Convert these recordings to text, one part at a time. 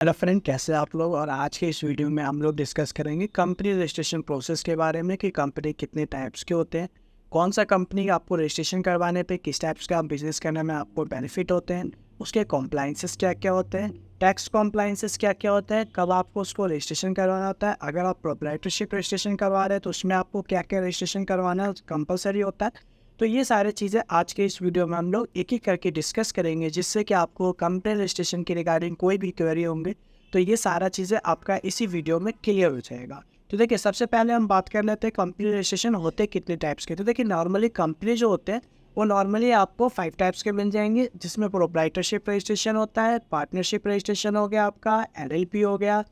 Hello friend, कैसे हैं आप लोग। और आज के इस वीडियो में हम लोग डिस्कस करेंगे कंपनी रजिस्ट्रेशन प्रोसेस के बारे में कि कंपनी कितने टाइप्स के होते हैं, कौन सा कंपनी आपको रजिस्ट्रेशन करवाने पे किस टाइप्स का बिजनेस करने में आपको बेनिफिट होते हैं, उसके कॉम्प्लाइंसेस क्या क्या होते हैं, टैक्स कॉम्प्लाइंसेस क्या क्या होते हैं, कब आपको उसको रजिस्ट्रेशन करवाना होता है, अगर आप प्रोप्राइटरशिप रजिस्ट्रेशन करवा रहे हैं तो उसमें आपको क्या क्या रजिस्ट्रेशन करवाना कंपलसरी होता है। तो ये सारी चीज़ें आज के इस वीडियो में हम लोग एक एक करके डिस्कस करेंगे, जिससे कि आपको कंपनी रजिस्ट्रेशन के रिगार्डिंग कोई भी क्वेरी होंगे तो ये सारा चीज़ें आपका इसी वीडियो में क्लियर हो जाएगा। तो देखिए, सबसे पहले हम बात कर लेते हैं कंपनी रजिस्ट्रेशन होते कितने टाइप्स के। तो देखिए, नॉर्मली कंपनी जो होते हैं वो नॉर्मली आपको 5 टाइप्स के मिल जाएंगे, जिसमें प्रोप्राइटरशिप रजिस्ट्रेशन होता है, पार्टनरशिप रजिस्ट्रेशन हो गया, आपका एलएलपी हो गया,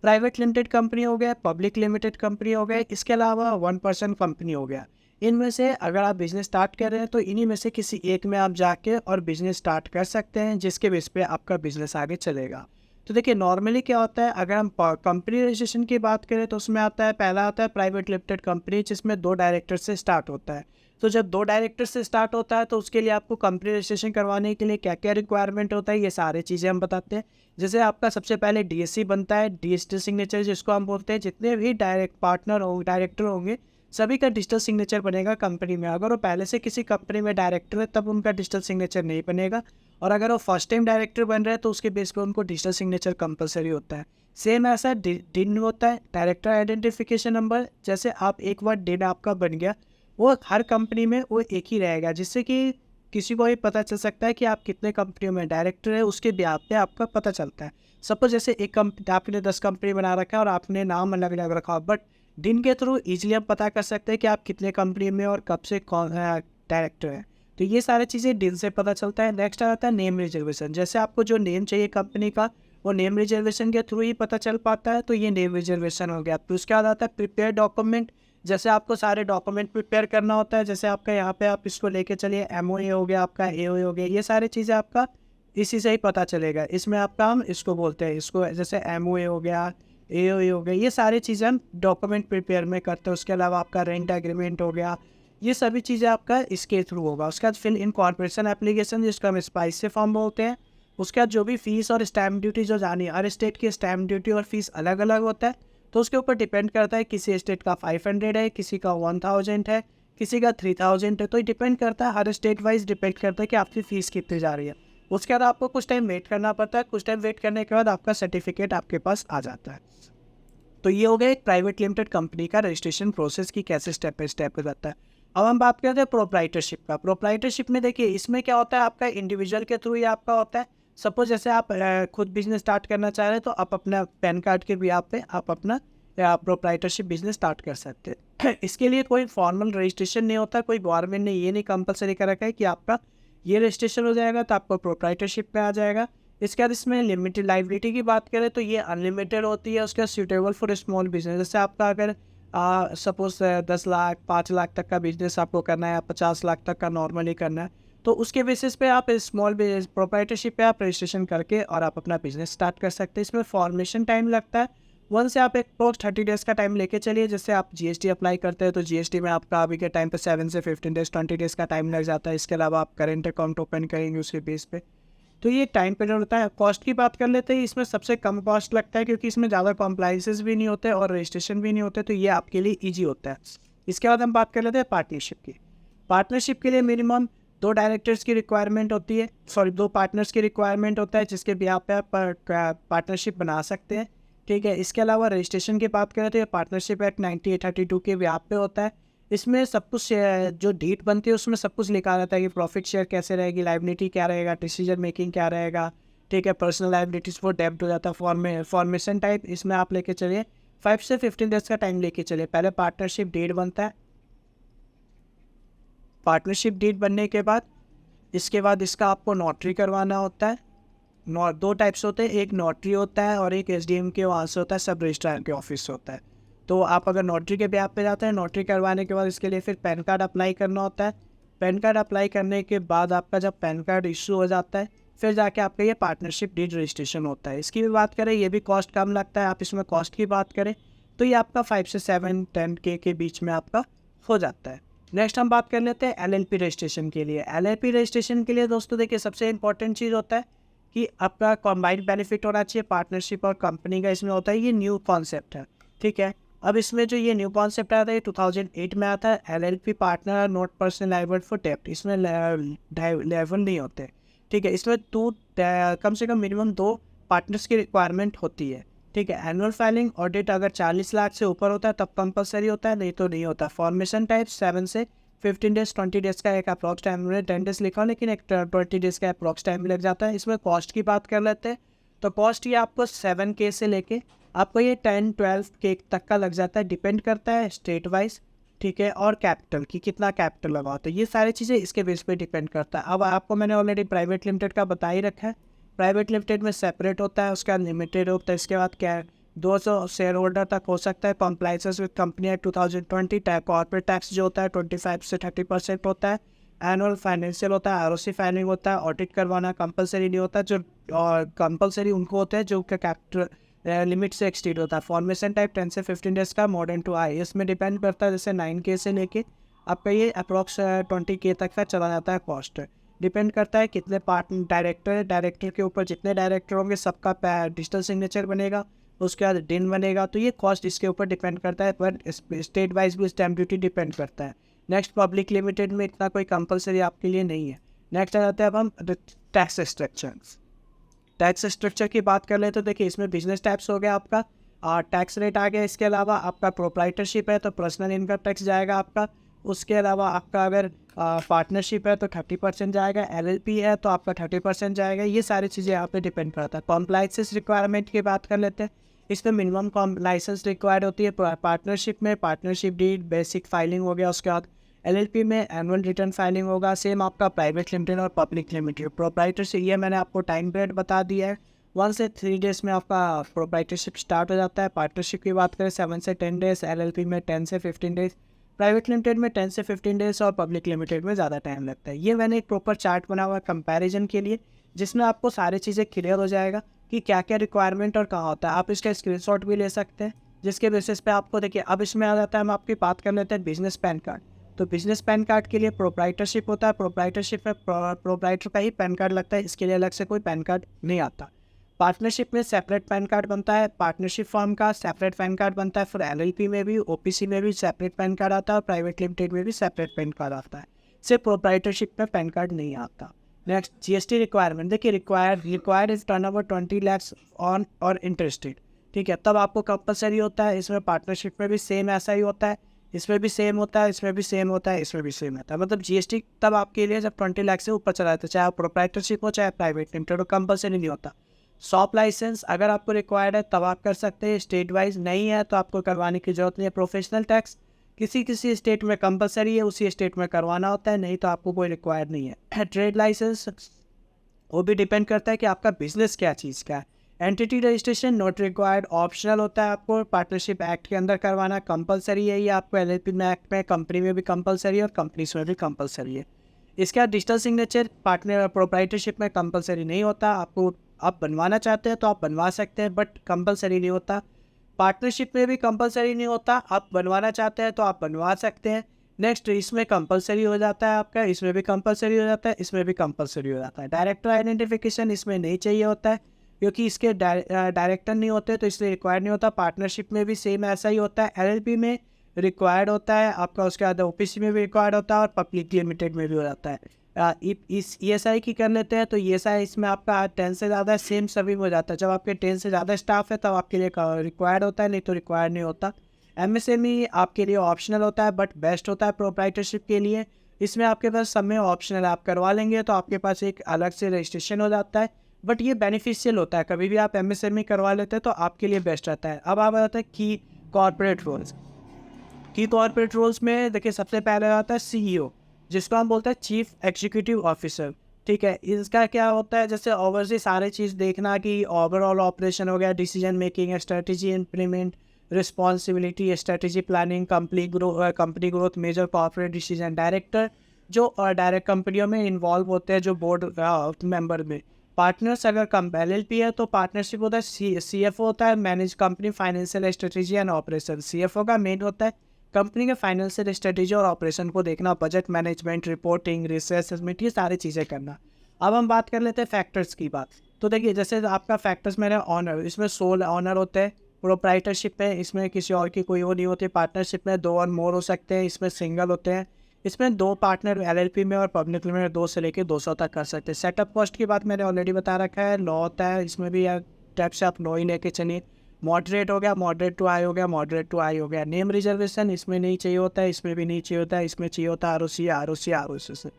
प्राइवेट लिमिटेड कंपनी हो गया, पब्लिक लिमिटेड कंपनी हो गया, इसके अलावा 1% कंपनी हो गया। इनमें से अगर आप बिज़नेस स्टार्ट कर रहे हैं तो इन्हीं में से किसी एक में आप जाके और बिज़नेस स्टार्ट कर सकते हैं, जिसके बेस पे आपका बिज़नेस आगे चलेगा। तो देखिए, नॉर्मली क्या होता है, अगर हम कंपनी रजिस्ट्रेशन की बात करें तो उसमें आता है, पहला आता है प्राइवेट लिमिटेड कंपनी, जिसमें 2 डायरेक्टर से स्टार्ट होता है। तो जब 2 डायरेक्टर से स्टार्ट होता है तो उसके लिए आपको कंपनी रजिस्ट्रेशन करवाने के लिए क्या क्या रिक्वायरमेंट होता है, ये सारी चीज़ें हम बताते हैं। जैसे आपका सबसे पहले डीएससी बनता है, डिजिटल सिग्नेचर जिसको हम बोलते हैं। जितने भी डायरेक्ट पार्टनर हो डायरेक्टर होंगे, सभी का डिजिटल सिग्नेचर बनेगा कंपनी में। अगर वो पहले से किसी कंपनी में डायरेक्टर है तब उनका डिजिटल सिग्नेचर नहीं बनेगा, और अगर वो फर्स्ट टाइम डायरेक्टर बन रहे हैं तो उसके बेस पे उनको डिजिटल सिग्नेचर कंपलसरी होता है। सेम ऐसा डिन होता है, डायरेक्टर आइडेंटिफिकेशन नंबर। जैसे आप एक बार डिन आपका बन गया, वो हर कंपनी में वो एक ही रहेगा, जिससे कि किसी को भी पता चल सकता है कि आप कितने कंपनियों में डायरेक्टर है, उसके ब्याह पे आपका पता चलता है। सपोज जैसे एक कंपनी, आपने 10 कंपनी बना रखा है और आपने नाम अलग अलग रखा, बट दिन के थ्रू इजीली हम पता कर सकते हैं कि आप कितने कंपनी में और कब से कौन डायरेक्टर है। तो ये सारी चीज़ें दिन से पता चलता है। नेक्स्ट आता है नेम रिजर्वेशन। जैसे आपको जो नेम चाहिए कंपनी का, वो नेम रिजर्वेशन के थ्रू ही पता चल पाता है, तो ये नेम रिजर्वेशन हो गया। फिर उसके बाद आता है प्रिपेयर डॉक्यूमेंट। जैसे आपको सारे डॉक्यूमेंट प्रिपेयर करना होता है, जैसे आपका यहाँ पे आप इसको लेके चलिए, एमओए हो गया, आपका एओए हो गया, ये सारी चीज़ें आपका इसी से ही पता चलेगा। इसमें आपका हम इसको बोलते हैं, इसको जैसे एमओए हो गया, एओए हो गया, ये सारी चीज़ें हम डॉक्यूमेंट प्रिपेयर में करते हैं। उसके अलावा आपका रेंट एग्रीमेंट हो गया, ये सभी चीज़ें आपका इसके थ्रू होगा। उसके बाद फिल इन कॉर्पोरेशन एप्लीकेशन, जिसको हम स्पाइस से फॉर्म बोलते हैं। उसके बाद जो भी फीस और स्टैम्प ड्यूटी जो जानी है, हर स्टेट की स्टैम्प ड्यूटी और फीस अलग अलग होता है, तो उसके ऊपर डिपेंड करता है। किसी स्टेट का 500 है, किसी का 1000 है, किसी का 3000 है। तो ये डिपेंड करता है, हर स्टेट वाइज डिपेंड करता है कि आपकी फ़ीस कितनी जा रही है। उसके बाद आपको कुछ टाइम वेट करना पड़ता है। कुछ टाइम वेट करने के बाद आपका सर्टिफिकेट आपके पास आ जाता है। तो ये हो गया एक प्राइवेट लिमिटेड कंपनी का रजिस्ट्रेशन प्रोसेस की कैसे स्टेप बाय स्टेप हो जाता है। अब हम बात करते हैं प्रोप्राइटरशिप का। प्रोप्राइटरशिप में देखिए, इसमें क्या होता है, आपका इंडिविजुअल के थ्रू ही आपका होता है। सपोज जैसे आप खुद बिजनेस स्टार्ट करना चाह रहे हैं, तो आप अपना पैन कार्ड के बिहाफ पे आप अपना प्रोप्राइटरशिप बिजनेस स्टार्ट कर सकते हैं। इसके लिए कोई फॉर्मल रजिस्ट्रेशन नहीं होता। कोई गवर्नमेंट ने ये नहीं कंपलसरी कर रखा है कि आपका ये रजिस्ट्रेशन हो जाएगा तो आपको प्रोप्राइटरशिप में आ जाएगा। इसके बाद इसमें लिमिटेड लाइबिलिटी की बात करें तो ये अनलिमिटेड होती है। उसके सूटेबल फॉर स्मॉल बिजनेस। जैसे आपका अगर सपोज 10 लाख 5 लाख तक का बिजनेस आपको करना है या 50 लाख तक का नॉर्मली करना है, तो उसके बेसिस पे आप स्मॉल बिजनेस प्रोप्राइटरशिप पे आप रजिस्ट्रेशन करके और आप अपना बिजनेस स्टार्ट कर सकते हैं। इसमें फॉर्मेशन टाइम लगता है। वन से आप एक पोस्ट 30 डेज़ का टाइम लेके चलिए। जैसे आप जीएसटी अप्लाई करते हैं तो जीएसटी में आपका अभी के टाइम पे 7 से 15 डेज़ 20 डेज़ का टाइम लग जाता है। इसके अलावा आप करेंट अकाउंट ओपन करेंगे उसके बेस पे, तो ये टाइम पीरियड होता है। कॉस्ट की बात कर लेते हैं, इसमें सबसे कम कॉस्ट लगता है, क्योंकि इसमें ज़्यादा कॉम्प्लाइंसेस भी नहीं होते और रजिस्ट्रेशन भी नहीं होते, तो ये आपके लिए ईजी होता है। इसके बाद हम बात कर लेते हैं पार्टनरशिप की। पार्टनरशिप के लिए मिनिमम 2 डायरेक्टर्स की रिक्वायरमेंट होती है, 2 पार्टनर्स की रिक्वायरमेंट होता है, जिसके भी आप पार्टनरशिप बना सकते हैं। ठीक है। इसके अलावा रजिस्ट्रेशन की बात करें तो ये पार्टनरशिप एक्ट 9832 के व्याप पे होता है। इसमें सब कुछ जो डीड बनती है उसमें सब कुछ लिखा रहता है कि प्रॉफिट शेयर कैसे रहेगी, लाइबिलिटी क्या रहेगा, डिसीजन मेकिंग क्या रहेगा। ठीक है। पर्सनल लाइबिलिटीज वो डेब्ट हो जाता है। फॉर्मेशन टाइप इसमें आप लेके चलिए 5 से 15 डेज का टाइम लेके चलिए। पहले पार्टनरशिप डीड बनता है। पार्टनरशिप डीड बनने के बाद इसके बाद इसका आपको नोटरी करवाना होता है। 2 टाइप्स होते हैं, एक नोटरी होता है और एक एसडीएम के वहाँ से होता है, सब रजिस्ट्रार के ऑफिस से होता है। तो आप अगर नोटरी के ब्याह पे जाते हैं, नोटरी करवाने के बाद इसके लिए फिर पैन कार्ड अप्लाई करना होता है। पैन कार्ड अप्लाई करने के बाद आपका जब पैन कार्ड इशू हो जाता है, फिर जाके आपका ये पार्टनरशिप डीड रजिस्ट्रेशन होता है। इसकी भी बात करें, ये भी कॉस्ट कम लगता है। आप इसमें कॉस्ट की बात करें तो ये आपका 5 से 7-10K के बीच में आपका हो जाता है। नेक्स्ट हम बात कर लेते हैं एलएलपी रजिस्ट्रेशन के लिए। एलएलपी रजिस्ट्रेशन के लिए दोस्तों देखिए, सबसे इंपॉर्टेंट चीज़ होता है कि आपका कॉम्बाइंड बेनिफिट होना चाहिए पार्टनरशिप और कंपनी का, इसमें होता है ये न्यू कॉन्सेप्ट है, ठीक है। अब इसमें जो ये न्यू कॉन्सेप्ट आता है 2008 में आता है। LLP partner not personal liable for डेब्ट, इसमें लेवल नहीं होते, ठीक है। इसमें कम से कम मिनिमम 2 पार्टनर्स की रिक्वायरमेंट होती है, ठीक है। एनुअल फाइलिंग ऑडिट अगर 40 लाख से ऊपर होता है तब कंपलसरी होता है, नहीं तो नहीं होता। फॉर्मेशन टाइप 7 से 15 डेज, 20 डेज का एक अप्रॉक्स टाइम, 10 डेज लिखा हो लेकिन एक 20 डेज का अप्रॉक्स टाइम लग जाता है। इसमें कॉस्ट की बात कर लेते हैं तो कॉस्ट ये आपको 7K से लेके आपको ये 10-12K तक का लग जाता है, डिपेंड करता है स्टेट वाइज, ठीक है, और कैपिटल की कितना कैपिटल लगा होता है, ये सारी चीज़ें इसके बेस पे डिपेंड करता है। अब आपको मैंने ऑलरेडी प्राइवेट लिमिटेड का बता ही रखा है। प्राइवेट लिमिटेड में सेपरेट होता है, उसका लिमिटेड होता है, इसके बाद क्या 200 शेयर होल्डर तक हो सकता है। Compliances with company act 2020 tax, corporate tax जो होता है 25 से 30% होता है। एनुअल फाइनेंशियल होता है, ROC फाइलिंग होता है, ऑडिट करवाना कंपलसरी नहीं होता, जो कंपलसरी उनको होता है जो कैपिटल लिमिट से एक्सटीड होता है। फॉर्मेशन टाइप 10 से 15 डेज का, मॉडर्न टू आई, इसमें डिपेंड करता है, जैसे 9K से लेके आपका ये अप्रॉक्स 20K तक का चला जाता है कॉस्ट। डिपेंड करता है कितने डायरेक्टर है, डायरेक्टर के ऊपर जितने डायरेक्टर होंगे सबका डिजिटल सिग्नेचर बनेगा, उसके बाद डिन बनेगा, तो ये कॉस्ट इसके ऊपर डिपेंड करता है, पर स्टेट वाइज भी स्टैम्प ड्यूटी डिपेंड करता है। नेक्स्ट पब्लिक लिमिटेड में इतना कोई कंपलसरी आपके लिए नहीं है। नेक्स्ट आ जाता है अब हम टैक्स स्ट्रक्चर। टैक्स स्ट्रक्चर की बात कर ले तो देखिए इसमें बिजनेस टैक्स हो गया आपका, टैक्स रेट आ गया। इसके अलावा आपका प्रोप्राइटरशिप है तो पर्सनल इनकम टैक्स जाएगा आपका। उसके अलावा आपका अगर पार्टनरशिप है तो 30% जाएगा, LLP है तो आपका 30% जाएगा। ये सारी चीज़ें यहाँ पे डिपेंड करता है। कॉम्प्लाइंसेस रिक्वायरमेंट की बात कर लेते हैं, इसमें मिनिमम लाइसेंस रिक्वायर्ड होती है। पार्टनरशिप में पार्टनरशिप डीड बेसिक फाइलिंग हो गया, उसके बाद LLP में एनुअल रिटर्न फाइलिंग होगा। सेम आपका प्राइवेट लिमिटेड और पब्लिक लिमिटेड। प्रोप्राइटरशिप ये मैंने आपको टाइम पीरियड बता दिया है, 1 से 3 डेज में आपका प्रोप्राइटरशिप स्टार्ट हो जाता है। पार्टनरशिप की बात करें 7 से 10 डेज, LLP में 10 से 15 डेज, प्राइवेट लिमिटेड में 10 से 15 डेज और पब्लिक लिमिटेड में ज़्यादा टाइम लगता है। ये मैंने एक प्रॉपर चार्ट बना हुआ है कंपैरिजन के लिए, जिसमें आपको सारी चीज़ें क्लियर हो जाएगा कि क्या क्या रिक्वायरमेंट और कहाँ होता है। आप इसका स्क्रीनशॉट भी ले सकते हैं, जिसके बेसिस पे आपको देखिए अब इसमें आ जाता है। हम आपकी बात कर लेते हैं बिजनेस पैन कार्ड। तो बिजनेस पैन कार्ड के लिए प्रोप्राइटरशिप होता है, प्रोप्राइटरशिप में प्रोप्राइटर का ही पैन कार्ड लगता है, इसके लिए अलग से कोई पैन कार्ड नहीं आता। पार्टनरशिप में सेपरेट पैन कार्ड बनता है, पार्टनरशिप फर्म का सेपरेट पैन कार्ड बनता है, फिर LLP में भी, OPC में भी सेपरेट पैन कार्ड आता है और प्राइवेट लिमिटेड में भी सेपरेट पैन कार्ड आता है। सिर्फ प्रोप्राइटरशिप में पैन कार्ड नहीं आता। नेक्स्ट GST रिक्वायरमेंट, देखिए required is turnover 20 lakh on और इंटरेस्टेड, ठीक है, तब आपको कंपलसरी होता है। इसमें पार्टनरशिप में भी सेम ऐसा ही होता है, इसमें भी सेम होता है, इसमें भी सेम होता है, इसमें भी सेम होता है। मतलब GST तब आपके लिए जब 20 लाख से ऊपर चला जाता है, चाहे प्रोप्राइटरशिप हो चाहे प्राइवेट लिमिटेड हो, कंपलसरी नहीं होता। शॉप लाइसेंस अगर आपको रिक्वायर्ड है तब आप कर सकते हैं, स्टेट वाइज नहीं है तो आपको करवाने की जरूरत नहीं है। प्रोफेशनल टैक्स किसी स्टेट में कंपलसरी है, उसी स्टेट में करवाना होता है, नहीं तो आपको कोई रिक्वायर्ड नहीं है। ट्रेड लाइसेंस वो भी डिपेंड करता है कि आपका बिजनेस क्या चीज़ का है। Entity registration not required, optional होता है। आपको पार्टनरशिप एक्ट के अंदर करवाना कंपलसरी है, ये आपको LLP में एक्ट में, कंपनी में भी कंपलसरी है और कंपनीज में भी कंपलसरी है। इसके बाद डिजिटल सिग्नेचर पार्टनर प्रोप्राइटरशिप में कंपलसरी नहीं होता, आपको आप बनवाना चाहते हैं तो आप बनवा सकते हैं, बट कंपलसरी नहीं होता। पार्टनरशिप में भी कंपलसरी नहीं होता, आप बनवाना चाहते हैं तो आप बनवा सकते हैं। नेक्स्ट इसमें कंपलसरी हो जाता है आपका, इसमें भी कंपलसरी हो जाता है, इसमें भी कंपलसरी हो जाता है। डायरेक्टर आइडेंटिफिकेशन इसमें नहीं चाहिए होता है, क्योंकि इसके डायरेक्टर नहीं होते तो इसलिए रिक्वायर्ड नहीं होता। पार्टनरशिप में भी सेम ऐसा ही होता है, LLP में रिक्वायर्ड होता है आपका, उसके बाद OPC में भी रिक्वायर्ड होता है और पब्लिक लिमिटेड में भी हो जाता है। इस ESI की कर लेते हैं तो ESI इसमें आपका 10 से ज़्यादा सेम सभी में हो जाता है। जब आपके 10 से ज़्यादा स्टाफ है तब आपके लिए रिक्वायर्ड होता है, नहीं तो रिक्वायर्ड नहीं होता। MSME आपके लिए ऑप्शनल होता है बट बेस्ट होता है प्रोप्राइटरशिप के लिए। इसमें आपके पास सब में ऑप्शनल, आप करवा लेंगे तो आपके पास एक अलग से रजिस्ट्रेशन हो जाता है, बट ये बेनिफिशियल होता है। कभी भी आप MSME करवा लेते हैं तो आपके लिए बेस्ट रहता है। अब आप आता है की कॉर्पोरेट रूल्स। की कॉर्पोरेट रूल्स में देखिए सबसे पहले आता है CEO, जिसको हम बोलते हैं चीफ एग्जीक्यूटिव ऑफिसर, ठीक है। इसका क्या होता है, जैसे ओवरसी सारी चीज़ देखना कि ओवरऑल ऑपरेशन हो गया, decision making, strategy implement, responsibility, strategy planning, company growth, major corporate decision. Director जो डायरेक्ट कंपनियों में इन्वॉल्व होते हैं, जो बोर्ड मेंबर में। पार्टनर्स अगर LLP है तो पार्टनरशिप होता है, CFO होता है, manage company financial strategy and operation. CFO का मेन होता है कंपनी के फाइनेंशियल स्ट्रेटजी और ऑपरेशन को देखना, बजट मैनेजमेंट, रिपोर्टिंग, रिसर्च, ये सारी चीज़ें करना। अब हम बात कर लेते हैं फैक्टर्स की बात। तो देखिए जैसे आपका फैक्टर्स में है ऑनर, इसमें सोल ऑनर होते हैं। प्रोप्राइटरशिप में इसमें किसी और की कोई वो नहीं होती। पार्टनरशिप में 2 और मोर हो सकते हैं, इसमें सिंगल होते हैं। इसमें 2 पार्टनर एलएलपी में और पब्लिक में 2 से लेकर 200 तक कर सकते हैं। सेटअप कॉस्ट की बात मैंने ऑलरेडी बता रखा है। लॉ होता है इसमें भी, यार टाइप से आप लॉ ही लेके चलिए। मॉडरेट हो गया, मॉडरेट टू हाई हो गया, मॉडरेट टू हाई हो गया। नेम रिजर्वेशन इसमें नहीं चाहिए होता है, इसमें भी नहीं चाहिए होता है। इसमें चाहिए होता है आरओसी से।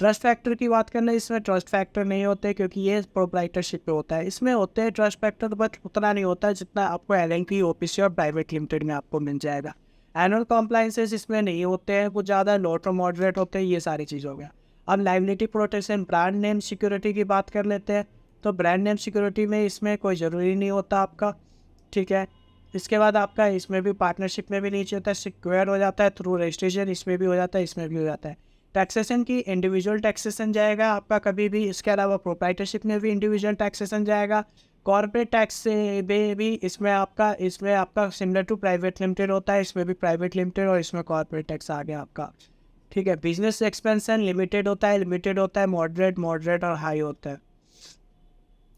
ट्रस्ट फैक्टर की बात करना, इसमें ट्रस्ट फैक्टर नहीं होते क्योंकि ये प्रोप्राइटरशिप पे होता है। इसमें होते हैं ट्रस्ट फैक्टर, बट उतना नहीं होता है जितना आपको एलएनटी, ओपीसी और प्राइवेट लिमिटेड में आपको मिल जाएगा। एनुअल कॉम्प्लाइंसेस इसमें नहीं होते हैं, कुछ ज़्यादा लो टू मॉडरेट होते हैं। ये सारी चीज़ हो गया। अब liability protection, brand name security की बात कर लेते हैं। तो ब्रांड नेम सिक्योरिटी में इसमें कोई ज़रूरी नहीं होता आपका, ठीक है। इसके बाद आपका इसमें भी पार्टनरशिप में भी नीचे होता है, सिक्योर हो जाता है थ्रू रजिस्ट्रेशन, इसमें भी हो जाता है, इसमें भी हो जाता है। टैक्सेशन की इंडिविजुअल टैक्सेशन जाएगा आपका कभी भी। इसके अलावा प्रोप्राइटरशिप में भी इंडिविजुअल टैक्सेशन जाएगा। कॉर्पोरेट टैक्स से भी इसमें आपका सिमिलर टू प्राइवेट लिमिटेड होता है। इसमें भी प्राइवेट लिमिटेड और इसमें कॉर्पोरेट टैक्स आ गया आपका, ठीक है। बिजनेस एक्सपेंशन लिमिटेड होता है, मॉडरेट और हाई होता है।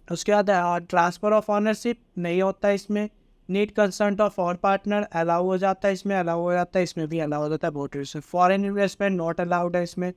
उसके बाद ट्रांसफ़र ऑफ ऑनरशिप नहीं होता है इसमें। नीड कंसर्ट ऑफ और पार्टनर अलाउ हो जाता है, इसमें अलाउ हो जाता है, इसमें भी अलाउ हो जाता है। बहुत से फॉरेन इन्वेस्टमेंट नॉट अलाउड है इसमें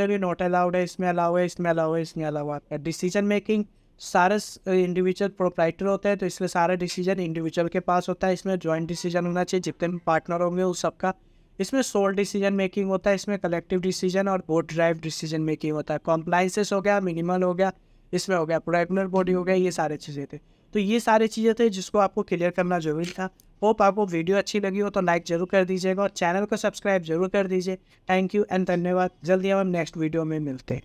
भी नॉट अलाउड है, इसमें अलाउ है, इसमें अलाउ है, इसमें अलाउ है। डिसीजन मेकिंग सारे इंडिविजुअल प्रोप्राइटर होते हैं, तो इसमें सारा डिसीजन इंडिविजुअल के पास होता है। इसमें जॉइंट डिसीजन होना चाहिए, जितने भी पार्टनर होंगे उस सबका। इसमें सोल डिसीजन मेकिंग होता है, इसमें कलेक्टिव डिसीजन और बोर्ड ड्राइव डिसीजन मेकिंग होता है। कॉम्प्लाइंसेस हो गया, मिनिमल हो गया, इसमें हो गया रेगुलर बॉडी हो गया। ये सारी चीज़ें थे। तो ये सारी चीज़ें थे जिसको आपको क्लियर करना जरूरी था। होप आपको वीडियो अच्छी लगी हो तो लाइक जरूर कर दीजिएगा और चैनल को सब्सक्राइब जरूर कर दीजिए। थैंक यू एंड धन्यवाद। जल्दी हम नेक्स्ट वीडियो में मिलते हैं।